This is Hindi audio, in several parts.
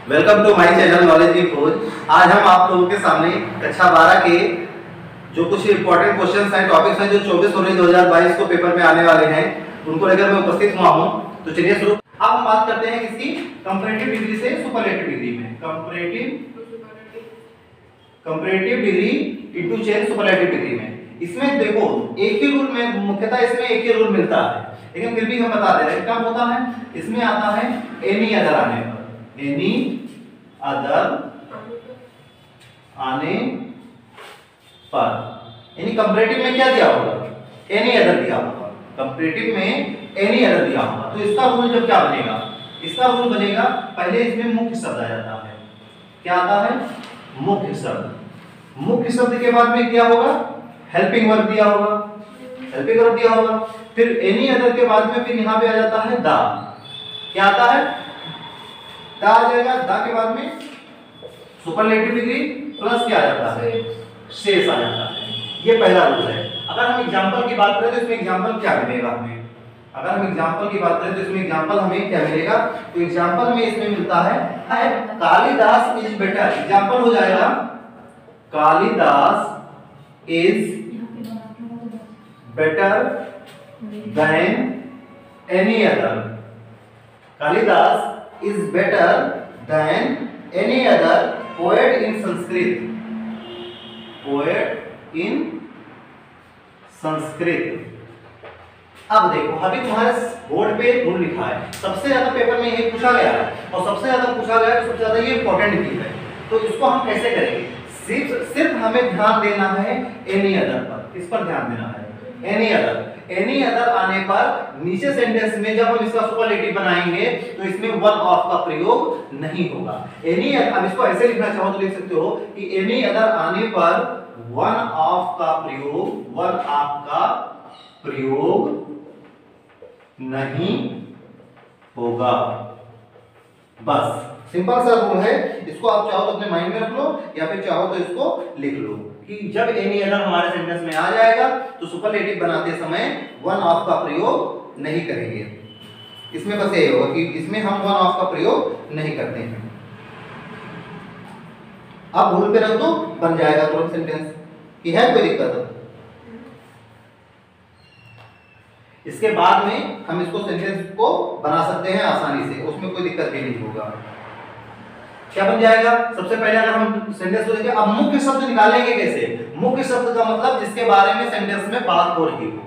Welcome to my channel knowledge की खोज। आज हम आप लोगों के सामने कक्षा 12 के जो कुछ इंपॉर्टेंट क्वेश्चंस हैं, टॉपिक्स हैं जो 24 फरवरी 2022 को पेपर में आने वाले हैं, उनको लेकर मैं उपस्थित हुआ हूं। तो चलिए शुरू। अब हम बात करते हैं किसकी, कंपैरेटिव डिग्री से सुपरलेटिव डिग्री में। Comparative degree into change superlative degree में। इसमें देखो एक ही रूल में, मुख्यतः इसमें एक ही रूल मिलता है, लेकिन फिर भी हम बता दे रहे हैं क्या होता है। इसमें आता है एनी अदर आने पर, एनी अदर आने पर, यानी कंपैरेटिव में क्या दिया होगा, एनी अदर दिया होगा। कंपैरेटिव में एनी अदर दिया होगा तो इसका रूल जब क्या बनेगा, इसका रूल बनेगा पहले इसमें मुख्य शब्द आ जाता है। क्या आता है, मुख्य शब्द। मुख्य शब्द के बाद में क्या होगा, हेल्पिंग वर्ब दिया होगा, हेल्पिंग वर्ब दिया होगा। फिर एनी अदर के बाद में फिर यहां पे आ जाता है द। क्या आता है, दा आ जाएगा। दा के बाद में सुपरलेटिव डिग्री प्लस क्या आ जाता है, शेष आ जाता है। ये पहला रूल है। अगर हम एग्जांपल की बात करें तो इसमें एग्जांपल क्या मिलेगा हमें, अगर हम एग्जांपल की बात करें तो इसमें एग्जांपल हमें क्या मिलेगा, तो एग्जांपल में इसमें मिलता है कालिदास इज बेटर। एग्जांपल हो जाएगा Kalidas is better than any other. Kalidas is better than any other poet in Sanskrit. Poet in Sanskrit। अब देखो अभी तुम्हारे बोर्ड पे रूल लिखा है, सबसे ज्यादा पेपर में ये पूछा गया है और सबसे ज्यादा पूछा गया है, सबसे ज्यादा ये इंपॉर्टेंट भी है। तो इसको हम कैसे करेंगे, सिर्फ हमें ध्यान देना है एनी अदर पर, इस पर ध्यान देना है। एनी अदर, एनी अदर आने पर नीचे सेंटेंस में जब हम इसका सुपरलेटिव बनाएंगे तो इसमें वन ऑफ का प्रयोग नहीं होगा। एनी, अब इसको ऐसे लिखना चाहो तो लिख सकते हो कि एनी अदर आने पर वन ऑफ का प्रयोग, वन ऑफ का प्रयोग नहीं होगा। बस सिंपल सा रूल है। इसको आप चाहो तो अपने माइंड में रख लो या फिर चाहो तो इसको लिख लो कि जब एनी अदर हमारे सेंटेंस में आ जाएगा तो सुपरलेटिव बनाते समय वन ऑफ का प्रयोग नहीं करेंगे। इसमें बस ये होगा कि इसमें हम वन ऑफ का प्रयोग नहीं करते हैं। आप भूल पे रख दो, बन जाएगा तुरंत सेंटेंस कि है कोई दिक्कत। इसके बाद में हम इसको सेंटेंस को बना सकते हैं आसानी से, उसमें कोई दिक्कत भी नहीं होगा। क्या बन जाएगा, सबसे पहले अगर हम सेंटेंस को देखें, अब मुख्य शब्द निकालेंगे कैसे। मुख्य शब्द का मतलब जिसके बारे में सेंटेंस में बात हो रही हो,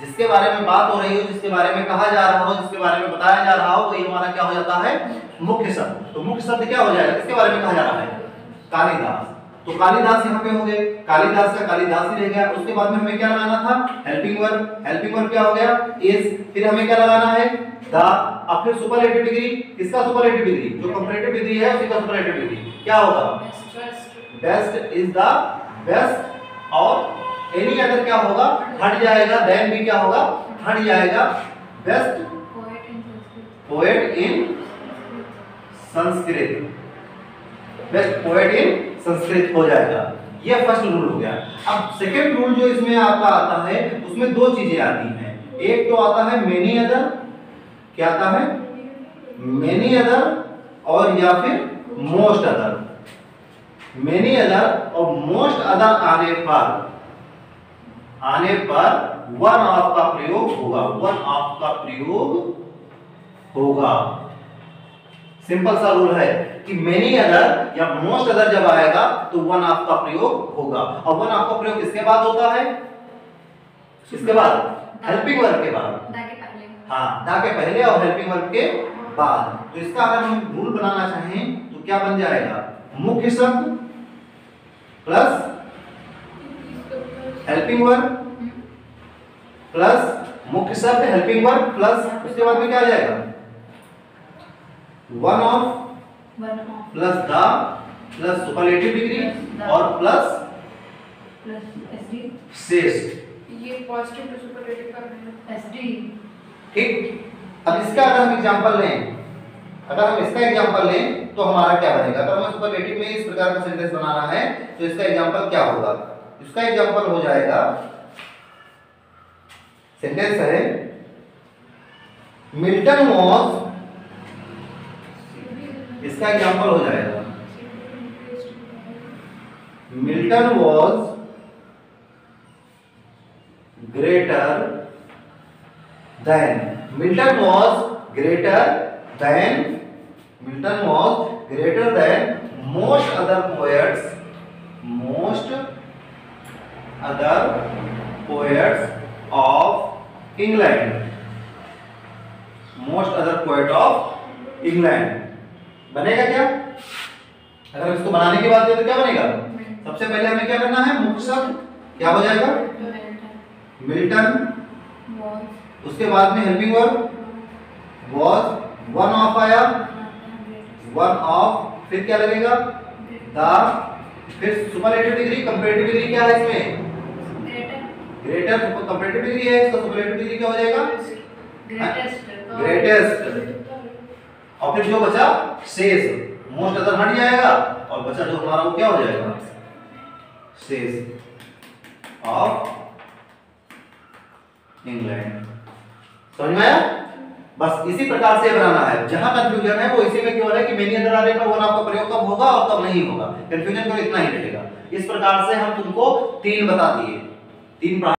जिसके बारे में बात हो रही हो, जिसके बारे में कहा जा रहा हो, जिसके बारे में बताया जा रहा हो, वही हमारा क्या हो जाता है, मुख्य शब्द। तो मुख्य शब्द क्या हो जाएगा, किसके बारे में कहा जा रहा है, कालिदास। तो कालिदास यहाँ पे हो गए, कालिदास का कालिदास ही रह गया। उसके बाद में हमें क्या लगाना था, हेल्पिंग वर्ब। हेल्पिंग वर्ब क्या हो गया, इज। फिर हमें क्या लगाना है, द। अब फिर सुपरलेटिव डिग्री, किसका सुपरलेटिव डिग्री, जो कंपैरेटिव डिग्री है उसी का सुपरलेटिव डिग्री क्या होगा, बेस्ट इज द बेस्ट। और एनी अदर क्या होगा, हट जाएगा, देन भी क्या होगा, हट जाएगा, best poet in Sanskrit, best poet in Sanskrit हो जाएगा। ये फर्स्ट रूल हो गया। अब सेकंड रूल जो इसमें आपका आता है उसमें दो चीजें आती हैं। एक तो आता है मेनी अदर, क्या आता है, मेनी अदर, और या फिर मोस्ट अदर। मेनी अदर और मोस्ट अदर आने पर वन ऑफ का प्रयोग होगा, वन ऑफ का प्रयोग होगा। सिंपल सा रूल है कि मेनी अदर या मोस्ट अदर जब आएगा तो वन ऑफ का प्रयोग होगा। और वन ऑफ का प्रयोग किसके बाद होता है, किसके बाद, हेल्पिंग वर्ब के बाद, हाँ, दा के पहले और हेल्पिंग वर्ब के बाद। तो इसका अगर हम रूल बनाना चाहें तो क्या बन जाएगा, मुख्य शब्द प्लस हेल्पिंग वर्ब प्लस मुख्य शब्द हेल्पिंग वर्ब प्लस उसके बाद में क्या आ जाएगा, one of plus the plus superlative degree और प्लस शेष। ये पॉजिटिव टू सुपरलेटिव कर रहे हैं एसडी। ठीक, अब इसका अगर हम एग्जांपल लें, अगर हम इसका एग्जांपल लें तो हमारा क्या बनेगा। अगर हमें सुपरलेटिव में इस प्रकार का सेंटेंस बनाना है तो इसका एग्जांपल क्या होगा, इसका एग्जांपल हो जाएगा, सेंटेंस है मिल्टन वॉज इसका एग्जांपल हो जाएगा Milton was greater than, Milton was greater than most other poets of England, बनेगा क्या? अगर इसको बनाने की बात करें तो क्या बनेगा? सबसे पहले हमें क्या करना है? मुख्य शब्द क्या हो जाएगा? मिल्टन, उसके बाद में helping verb was, one of आया, वन ऑफ, फिर क्या लगेगा? द, फिर सुपरलेटिव डिग्री, कंपैरेटिव डिग्री क्या है इसमें? ग्रेटर, कंपैरेटिव डिग्री है, इसका सुपरलेटिव डिग्री क्या हो जाएगा? ग्रेटेस्ट। और फिर जो बचा शेष, मोस्ट अदर हट जाएगा और बचा जो हमारा वो क्या हो जाएगा? शेष ऑफ इंग्लैंड। समझ में आया? बस इसी प्रकार से बनाना है। जहां कंफ्यूजन है वो इसी में केवल है कि मेनी अदर आर्टिकल का वन आपका प्रयोग कब होगा और कब नहीं होगा। कंफ्यूजन को इतना ही रहेगा। इस प्रकार से हम तुमको 3 बता दिए, 3